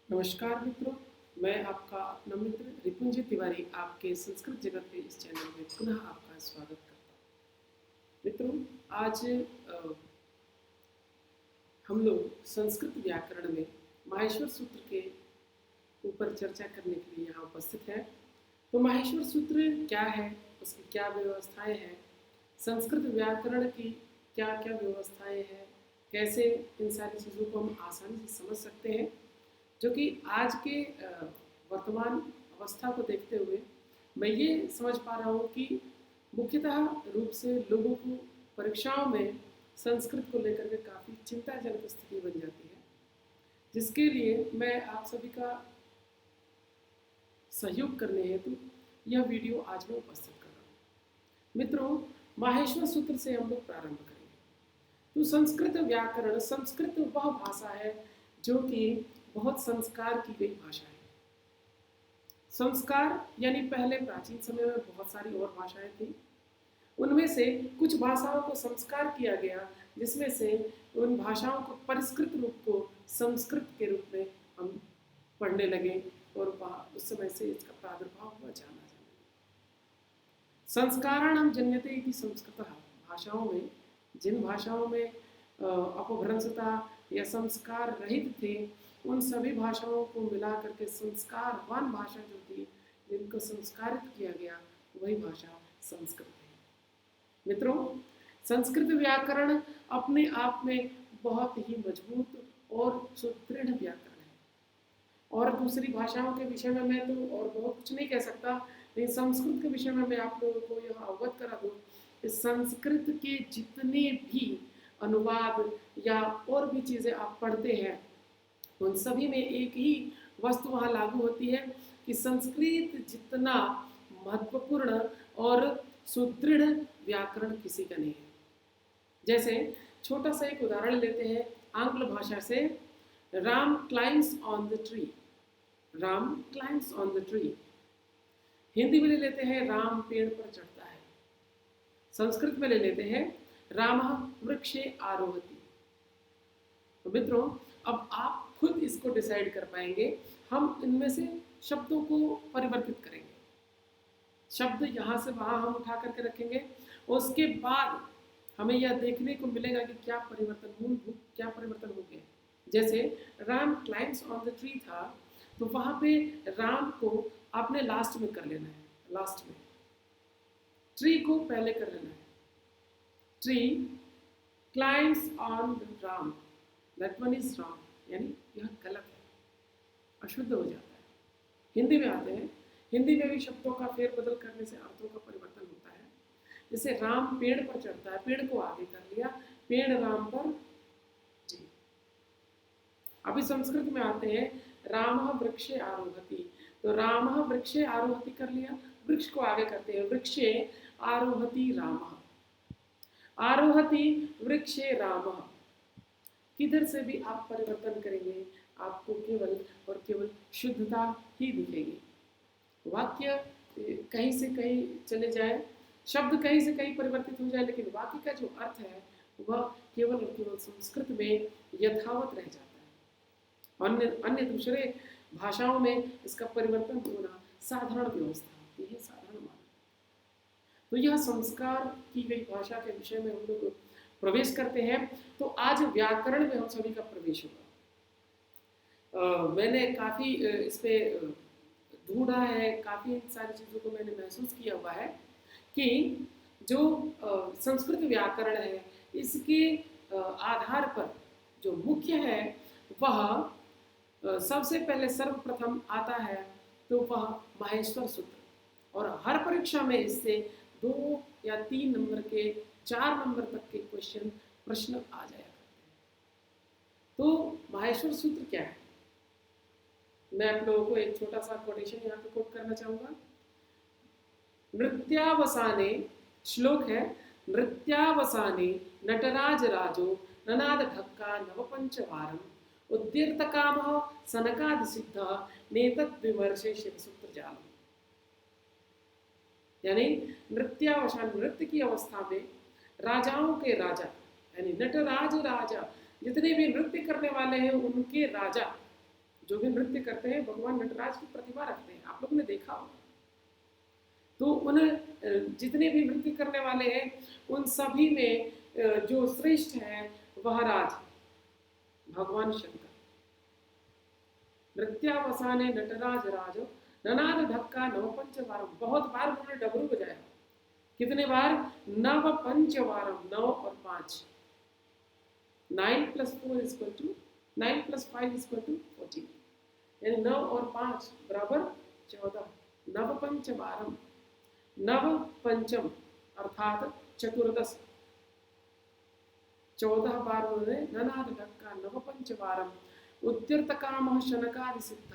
नमस्कार मित्रों, मैं आपका अपना मित्र रिपुंजय तिवारी आपके संस्कृत जगत के इस चैनल में पुनः आपका स्वागत करता हूँ। मित्रों, आज हम लोग संस्कृत व्याकरण में माहेश्वर सूत्र के ऊपर चर्चा करने के लिए यहाँ उपस्थित है। तो माहेश्वर सूत्र क्या है, उसकी क्या व्यवस्थाएं हैं, संस्कृत व्याकरण की क्या क्या व्यवस्थाएं हैं, कैसे इन सारी चीज़ों को हम आसानी से समझ सकते हैं, जो कि आज के वर्तमान अवस्था को देखते हुए मैं ये समझ पा रहा हूँ कि मुख्यतः रूप से लोगों को परीक्षाओं में संस्कृत को लेकर के काफ़ी चिंताजनक स्थिति बन जाती है, जिसके लिए मैं आप सभी का सहयोग करने हेतु यह वीडियो आज मैं उपस्थित कर रहा हूँ। मित्रों, माहेश्वर सूत्र से हम लोग प्रारंभ करेंगे। तो संस्कृत व्याकरण, संस्कृत वह भाषा है जो कि बहुत संस्कार की गई भाषा है। संस्कार यानी पहले प्राचीन समय में बहुत सारी और भाषाएं थी, उनमें से कुछ भाषाओं को संस्कार किया गया, जिसमें से उन भाषाओं को परिष्कृत रूप को संस्कृत के रूप में हम पढ़ने लगे और उस समय से इसका प्रादुर्भाव हुआ जाना जाना। संस्काराणाम जन्यते इति संस्कृतः, भाषाओं में जिन भाषाओं में अपभ्रंशता या संस्कार रहित थे, उन सभी भाषाओं को मिला करके संस्कारवान भाषा जो थी, जिनको संस्कारित किया गया, वही भाषा संस्कृत है। मित्रों, संस्कृत व्याकरण अपने आप में बहुत ही मजबूत और सुदृढ़ व्याकरण है। और दूसरी भाषाओं के विषय में मैं तो और बहुत कुछ नहीं कह सकता, लेकिन संस्कृत के विषय में मैं आप लोगों को यह अवगत करा दूँ कि संस्कृत के जितने भी अनुवाद या और भी चीज़ें आप पढ़ते हैं, उन सभी में एक ही वस्तु वहाँ लागू होती है कि संस्कृत जितना महत्वपूर्ण और सुदृढ़ व्याकरण किसी का नहीं है। जैसे छोटा सा एक उदाहरण लेते हैं आंग्ल भाषा से, Ram climbs on the tree. Ram climbs on the tree. Hindi में ले लेते हैं राम पेड़ पर चढ़ता है। संस्कृत में ले लेते हैं रामः वृक्षे आरोहति। तो मित्रों, अब आप खुद इसको डिसाइड कर पाएंगे। हम इनमें से शब्दों को परिवर्तित करेंगे, शब्द यहाँ से वहाँ हम उठा करके रखेंगे, उसके बाद हमें यह देखने को मिलेगा कि क्या परिवर्तन, मूलभूत क्या परिवर्तन हो गया। जैसे Ram climbs on the tree था, तो वहाँ पे राम को आपने लास्ट में कर लेना है, लास्ट में। ट्री को पहले कर लेना है। Tree climbs on the Ram, that one is wrong, यानी यह गलत है, अशुद्ध हो जाता है। हिंदी में आते हैं, हिंदी में भी शब्दों का फेरबदल करने से अर्थों का परिवर्तन होता है। जैसे राम पेड़ पर चढ़ता है, पेड़ को आगे कर लिया, पेड़ राम पर जी। अभी संस्कृत में आते हैं रामः वृक्षे आरोहति, तो रामः वृक्षे आरोहति कर लिया, वृक्ष को आगे करते हैं, वृक्षे आरोहति रामः, आरोहति वृक्षे रामः। किधर से भी आप परिवर्तन करेंगे, आपको केवल और केवल शुद्धता ही दिखेगी। वाक्य कहीं से कहीं चले जाए, शब्द कहीं से कहीं परिवर्तित हो जाए, लेकिन वाक्य का जो अर्थ है वह केवल और केवल संस्कृत में यथावत रह जाता है। अन्य अन्य दूसरे भाषाओं में इसका परिवर्तन होना साधारण व्यवस्था होती है, साधारण माना। तो यह संस्कार की गई भाषा के विषय में हम लोग प्रवेश करते हैं। तो आज व्याकरण में हम सभी का प्रवेश होगा। मैंने काफ़ी इस पर ढूंढा है, काफ़ी इन सारी चीज़ों को मैंने महसूस किया हुआ है कि जो संस्कृत व्याकरण है, इसके आधार पर जो मुख्य है वह सबसे पहले सर्वप्रथम आता है, तो वह माहेश्वर सूत्र। और हर परीक्षा में इससे 2 या 3 नंबर के 4 नंबर तक के प्रश्न आ जाया करते हैं। तो माहेश्वर सूत्र क्या है, मैं आप लोगों को एक छोटा सा कोटेशन यहाँ पे कोट करना चाहूंगा। नृत्यावसाने, श्लोक है, नृत्यावसाने नटराज राजो ननाद ढक्का नवपंचवारम उद्दीर्तकामः सनकाद सिद्ध नेतद विमर्शे शिवसूत्र जालम। यानी नृत्यावसान, नृत्य की अवस्था में राजाओं के राजा यानी नटराज राजा, जितने भी नृत्य करने वाले हैं उनके राजा जो भी नृत्य करते हैं भगवान नटराज की प्रतिभा रखते हैं, आप लोगों ने देखा होगा। तो उन जितने भी नृत्य करने वाले हैं उन सभी में जो श्रेष्ठ है वह राज भगवान शंकर। नृत्यावसाने नटराज राज ननाद ढक्का नव पंचवारम, बहुत बार उन्होंने डमरू बजाया। कितने बार? नव पंचवारम, 9 और 5। 9 + 4 = 9 + 5 = 14, यानी 9 और 5 बराबर 14। नव पंचवारम, नव पंचम अर्थात चतुर्दश, 14 बार उन्होंने ननाद ढक्का नव पंचवारम उद्यत काम शनकादि सिद्ध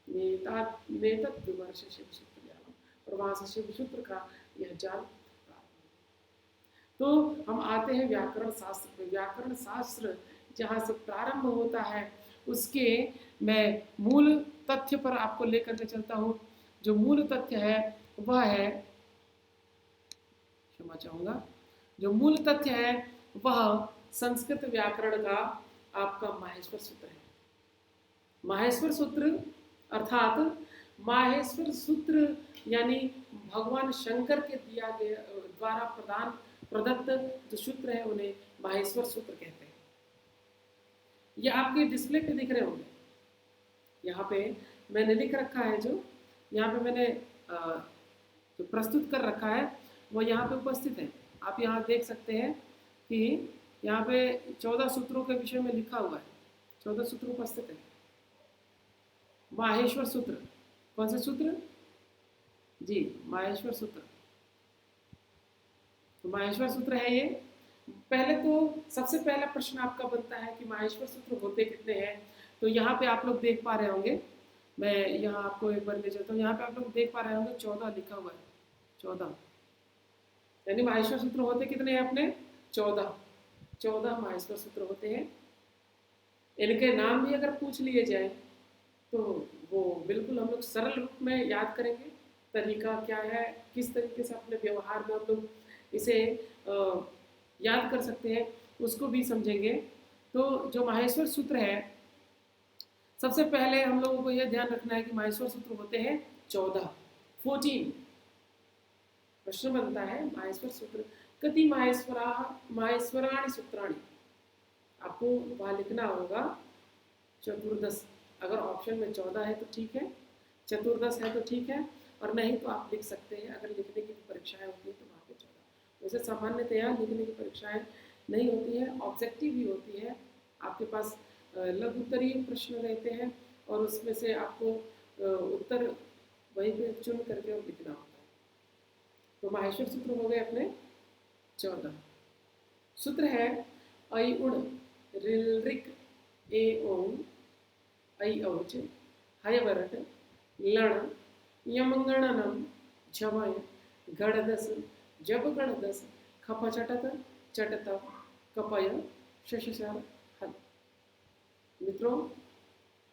नेतत् विमर्श शिव सूत्र जालम, और वहां से शिव सूत्र का यह जाल। तो हम आते हैं व्याकरण शास्त्र पे। व्याकरण शास्त्र जहाँ से प्रारंभ होता है उसके मैं मूल तथ्य पर आपको लेकर के चलता हूँ। जो मूल तथ्य है वह है, क्षमा चाहूँगा, जो मूल तथ्य है वह संस्कृत व्याकरण का आपका माहेश्वर सूत्र है। माहेश्वर सूत्र अर्थात माहेश्वर सूत्र यानी भगवान शंकर के दिया गया द्वारा प्रदत्त जो सूत्र है उन्हें माहेश्वर सूत्र कहते हैं। ये आपके डिस्प्ले पे दिख रहे होंगे। यहाँ पे मैंने लिख रखा है, जो यहाँ पे मैंने जो प्रस्तुत कर रखा है वो यहाँ पे उपस्थित है। आप यहाँ देख सकते हैं कि यहाँ पे 14 सूत्रों के विषय में लिखा हुआ है। 14 सूत्र उपस्थित है। माहेश्वर सूत्र, कौन से सूत्र? जी, माहेश्वर सूत्र। तो माहेश्वर सूत्र है ये। पहले तो सबसे पहला प्रश्न आपका बनता है कि माहेश्वर सूत्र होते कितने हैं। तो यहाँ पे आप लोग देख पा रहे होंगे, मैं यहाँ आपको एक बार ले जाता हूँ। यहाँ पे आप लोग देख पा रहे होंगे 14 लिखा हुआ है, 14, यानी माहेश्वर सूत्र होते कितने हैं अपने? 14 माहेश्वर सूत्र होते हैं। इनके नाम भी अगर पूछ लिए जाए तो वो बिल्कुल हम लोग सरल रूप में याद करेंगे। तरीका क्या है, किस तरीके से अपने व्यवहार में हम लोग इसे याद कर सकते हैं, उसको भी समझेंगे। तो जो माहेश्वर सूत्र है, सबसे पहले हम लोगों को यह ध्यान रखना है कि माहेश्वर सूत्र होते हैं 14। प्रश्न बनता है माहेश्वर सूत्र कति माहेश्वराणि सूत्राणि। आपको वहाँ लिखना होगा चतुर्दश। अगर ऑप्शन में 14 है तो ठीक है, चतुर्दश है तो ठीक है, और नहीं तो आप लिख सकते हैं। अगर लिखने की परीक्षाएं होती है तो वहाँ पे 14। वैसे सामान्यतया लिखने की परीक्षाएं नहीं होती है, ऑब्जेक्टिव ही होती है। आपके पास लघुत्तरीय प्रश्न रहते हैं और उसमें से आपको उत्तर वहीं पे चुन करके और लिखना होता है। तो माहेश्वर सूत्र हो गए अपने 14। सूत्र है ऐ उण रिल रिक ए ओं ऐ औच हयवरट लण यमगणनम झमय गणदस जब गणदस खप चटत चटत कपय शशसार हल। मित्रों,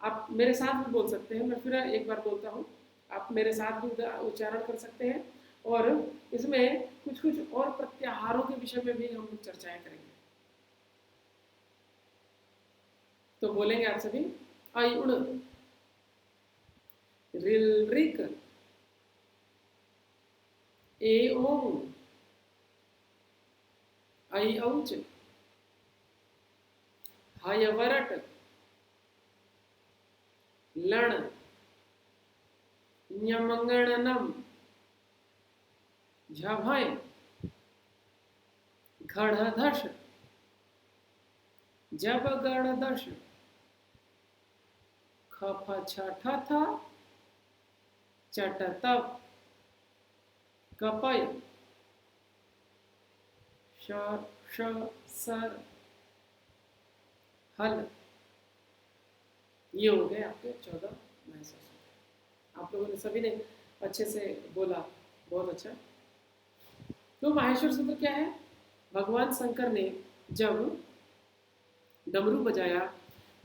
आप मेरे साथ भी बोल सकते हैं। मैं फिर एक बार बोलता हूँ, आप मेरे साथ भी उच्चारण कर सकते हैं। और इसमें कुछ और प्रत्याहारों के विषय में भी हम लोग चर्चाएं करेंगे। तो बोलेंगे आप सभी ऐ उण रिल रिक ए ओं ऐ औच हयवरट लण ञमगणनम झभय घड़धश जब गणदश खफ छठथ चटतप कपय सर हल। ये हो गए आपके 14 माहेश्वर सूत्र। आप लोगों ने सभी ने अच्छे से बोला, बहुत अच्छा। तो माहेश्वर सूत्र क्या है? भगवान शंकर ने जब डमरू बजाया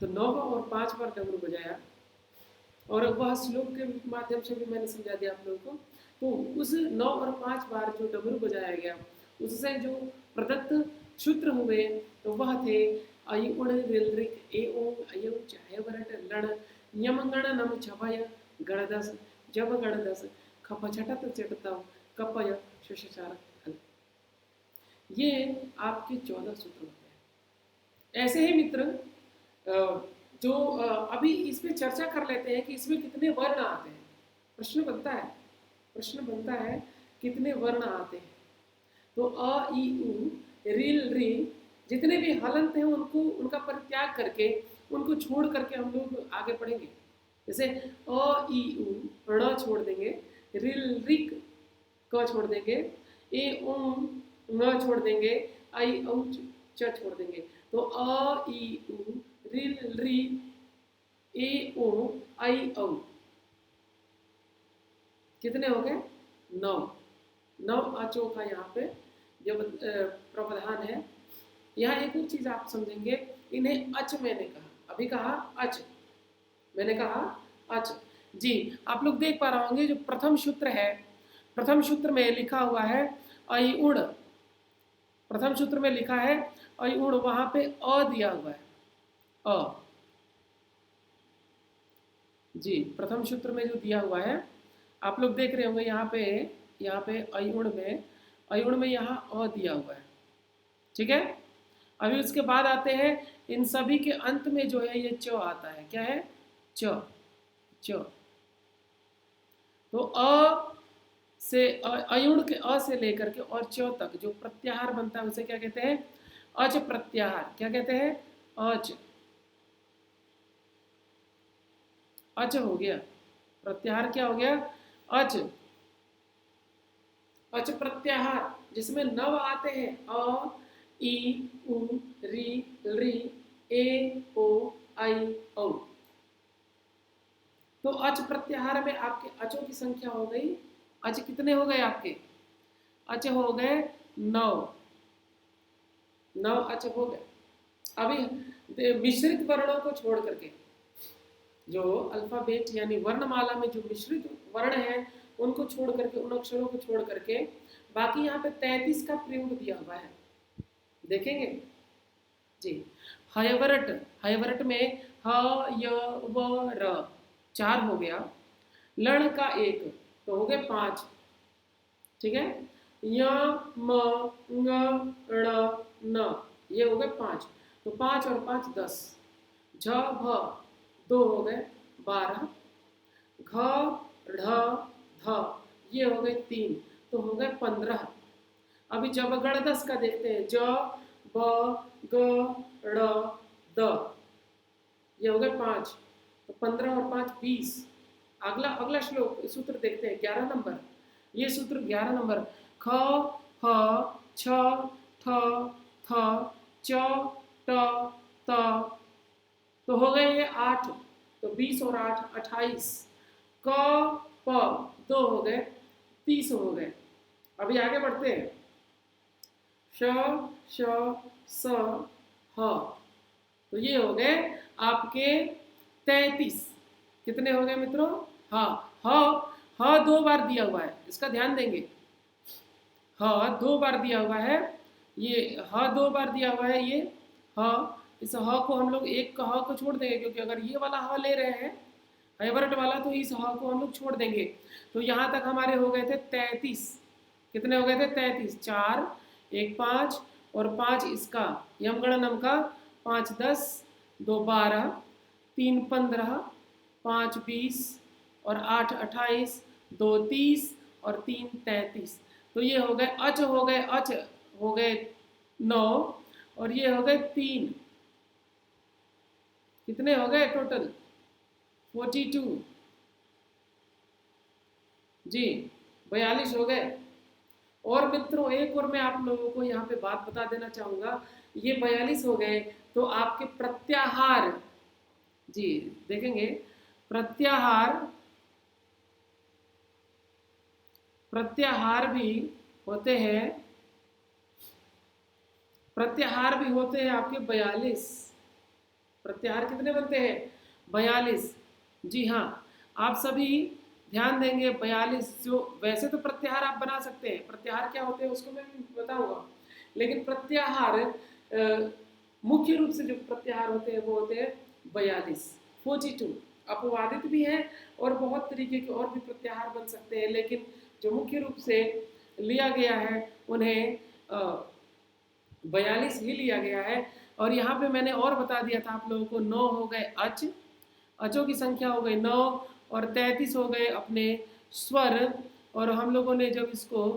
तो 9 और 5 बार डमरू बजाया, और वह श्लोक के माध्यम से भी मैंने समझा दिया आप लोगों को। तो उस 9 और 5 बार जो डमरू बजाया गया उससे जो प्रदत्त सूत्र हुए तो वह थे आई उड़ रिल रिक ए ओ अयु चाहे वरट लण यम गण नम छपय गणदस जब गणदस खप छटत चटतव कपय शशचार हल। ये आपके 14 सूत्र होते हैं। ऐसे ही मित्र जो अभी इस पे चर्चा कर लेते हैं कि इसमें कितने वर्ण आते हैं। प्रश्न बनता है कितने वर्ण आते हैं। तो अ ई उ रिल री जितने भी हलंत हैं उनको उनका परित्याग करके उनको छोड़ करके हम लोग आगे पढ़ेंगे। जैसे अ ई उ ण छोड़ देंगे, रिल रिक क छोड़ देंगे, ए ओ न छोड़ देंगे, आई औ च छोड़ देंगे। तो अ ई उ रिल री ए ओ आई औ कितने हो गए? 9 अचों का यहाँ पे जो प्रावधान है। यहाँ एक और चीज आप समझेंगे, इन्हें अच मैंने कहा, अभी कहा अच, मैंने कहा अच। जी आप लोग देख पा रहे होंगे जो प्रथम सूत्र है, प्रथम सूत्र में लिखा हुआ है अई उड़, प्रथम सूत्र में लिखा है अई उड़, वहां पे अ दिया हुआ है अ। जी प्रथम सूत्र में जो दिया हुआ है आप लोग देख रहे होंगे यहाँ पे अयुण में यहाँ अ दिया हुआ है, ठीक है। अभी उसके बाद आते हैं इन सभी के अंत में जो है ये च आता है, क्या है? च च। तो अ से अयुण के अ से लेकर के और च तक जो प्रत्याहार बनता है उसे क्या कहते हैं? अच प्रत्याहार। क्या कहते हैं? अच। अच हो गया, प्रत्याहार क्या हो गया? अच। अच प्रत्याहार जिसमें नव आते हैं अ ई उ री री ए ओ आई औ। तो अच प्रत्याहार में आपके अचों की संख्या हो गई, अच कितने हो गए आपके? अच हो गए 9 अच हो गए। अभी मिश्रित वर्णों को छोड़ करके, जो अल्फाबेट यानी वर्णमाला में जो मिश्रित वर्ण है उनको छोड़ करके, उन अक्षरों को छोड़ करके बाकी यहाँ पे 33 का प्रयोग दिया हुआ है, देखेंगे जी। हयवरट, हयवरट में ह य व र 4 हो गया, लण का 1 तो हो गए 5, ठीक है। य म ङ ण न ये हो गए 5, तो 5 और 5 10, झ भ 2 हो गए 12, घ ढ ध ये हो गए 3 तो हो गए 15। अभी जब गणदस का देखते हैं, ज ब ग ड़ द ये हो गए 5, तो 15 और 5 20। अगला अगला श्लोक सूत्र देखते हैं 11 नंबर, ये सूत्र 11 नंबर, ख ह छ ठ थ च ट त तो हो गए ये 8, तो 20 और 8 28, क प 2 हो गए 30 हो गए। अभी आगे बढ़ते हैं, श श स ह तो ये हो गए आपके 33। कितने हो गए मित्रों? हाँ, ह 2 बार दिया हुआ है, इसका ध्यान देंगे। ह 2 बार दिया हुआ है, ये ह 2 बार दिया हुआ है, ये ह, इस ह को हम लोग एक का ह को छोड़ देंगे, क्योंकि अगर ये वाला ह ले रहे हैं हाइवरट वाला तो इस ह को हम लोग छोड़ देंगे। तो यहाँ तक हमारे हो गए थे 33। कितने हो गए थे? 33। 4 1 5 और 5 इसका यम गणनम का, 5 10 2 12 3 15 5 20 और 8 28 2 30 और 3 33। तो ये हो गए अच, हो गए अच हो गए 9 और ये हो गए 3। कितने हो गए टोटल? 42 जी, 42 हो गए। और मित्रों एक और मैं आप लोगों को यहाँ पे बात बता देना चाहूंगा, ये 42 हो गए तो आपके प्रत्याहार, जी देखेंगे प्रत्याहार, प्रत्याहार भी होते हैं, प्रत्याहार भी होते हैं आपके 42। प्रत्याहार कितने बनते हैं? 42। जी हाँ, आप सभी ध्यान देंगे 42। जो वैसे तो प्रत्याहार आप बना सकते हैं, प्रत्याहार क्या होते हैं उसको मैं बताऊंगा, लेकिन प्रत्याहार मुख्य रूप से जो प्रत्याहार होते हैं वो होते हैं 42, 42। अपवादित भी है और बहुत तरीके के और भी प्रत्याहार बन सकते हैं, लेकिन जो मुख्य रूप से लिया गया है उन्हें 42 ही लिया गया है। और यहाँ पे मैंने और बता दिया था आप लोगों को, 9 हो गए अच, अचों की संख्या हो गई 9, और 33 हो गए अपने स्वर, और हम लोगों ने जब इसको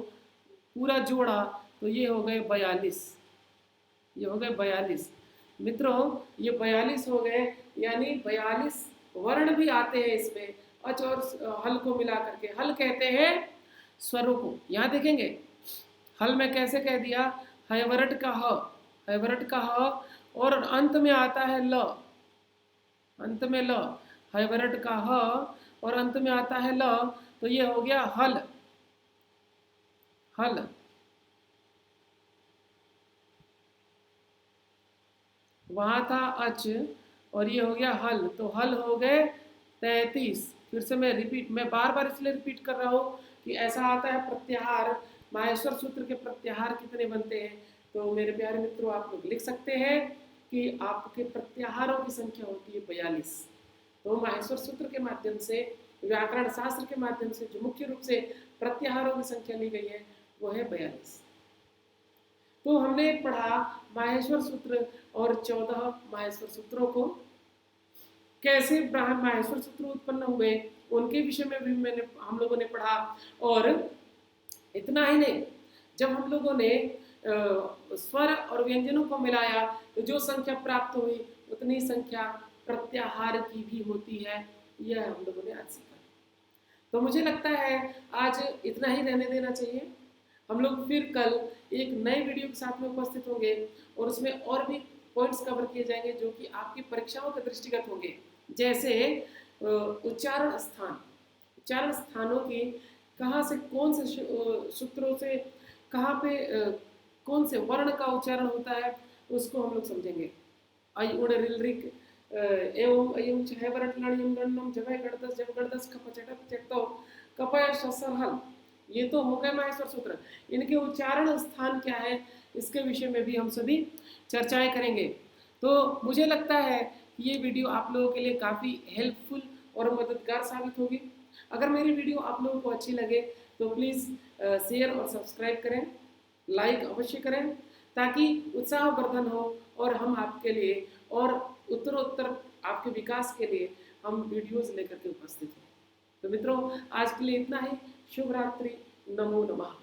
पूरा जोड़ा तो ये हो गए 42, ये हो गए 42। मित्रों ये 42 हो गए, यानी 42 वर्ण भी आते हैं इसमें, अच और हल को मिला करके। हल कहते हैं स्वरों को। यहाँ देखेंगे हल में कैसे कह दिया, हैवरट का ह, हैवरट का ह, और अंत में आता है ल, अंत में ल, हैवरट का ह और अंत में आता है ल, तो ये हो गया हल, हल। वहां था अच और ये हो गया हल, तो हल हो गए 33। फिर से मैं रिपीट, मैं बार बार इसलिए रिपीट कर रहा हूँ कि ऐसा आता है प्रत्याहार, माहेश्वर सूत्र के प्रत्याहार कितने बनते हैं। तो मेरे प्यारे मित्रों आप लोग लिख सकते हैं कि आपके प्रत्याहारों की संख्या होती है 42। तो माहेश्वर सूत्र के माध्यम से, व्याकरण शास्त्र के माध्यम से जो मुख्य रूप से प्रत्याहारों की संख्या ली गई है वो है 42। तो हमने पढ़ा माहेश्वर सूत्र और 14 माहेश्वर सूत्रों को, कैसे माहेश्वर सूत्र उत्पन्न हुए उनके विषय में भी हम लोगों ने पढ़ा। और इतना ही नहीं, जब हम लोगों ने स्वर और व्यंजनों को मिलाया तो जो संख्या प्राप्त हुई उतनी संख्या प्रत्याहार की भी होती है, यह हम लोगों ने आज सीखा। तो मुझे लगता है आज इतना ही रहने देना चाहिए। हम लोग फिर कल एक नए वीडियो के साथ में उपस्थित होंगे और उसमें और भी पॉइंट्स कवर किए जाएंगे जो कि आपकी परीक्षाओं के दृष्टिगत होंगे। जैसे उच्चारण स्थान, उच्चारण स्थानों की कहाँ से कौन से सूत्रों से कहाँ पे कौन से वर्ण का उच्चारण होता है उसको हम लोग समझेंगे। आई उड़ रिल रिक एवं अयं छह वरट लणयम लणनम जगह गणदस जब गणदस खप चटप चटतो कपय शसर हल, ये तो हो गए माहेश्वर सूत्र। इनके उच्चारण स्थान क्या है इसके विषय में भी हम सभी चर्चाएं करेंगे। तो मुझे लगता है कि ये वीडियो आप लोगों के लिए काफ़ी हेल्पफुल और मददगार साबित होगी। अगर मेरी वीडियो आप लोगों को अच्छी लगे तो प्लीज़ शेयर और सब्सक्राइब करें, लाइक अवश्य करें, ताकि उत्साहवर्धन हो और हम आपके लिए और उत्तरोत्तर आपके विकास के लिए हम वीडियोस लेकर के उपस्थित हैं। तो मित्रों आज के लिए इतना ही। शुभ रात्रि, नमो नमः।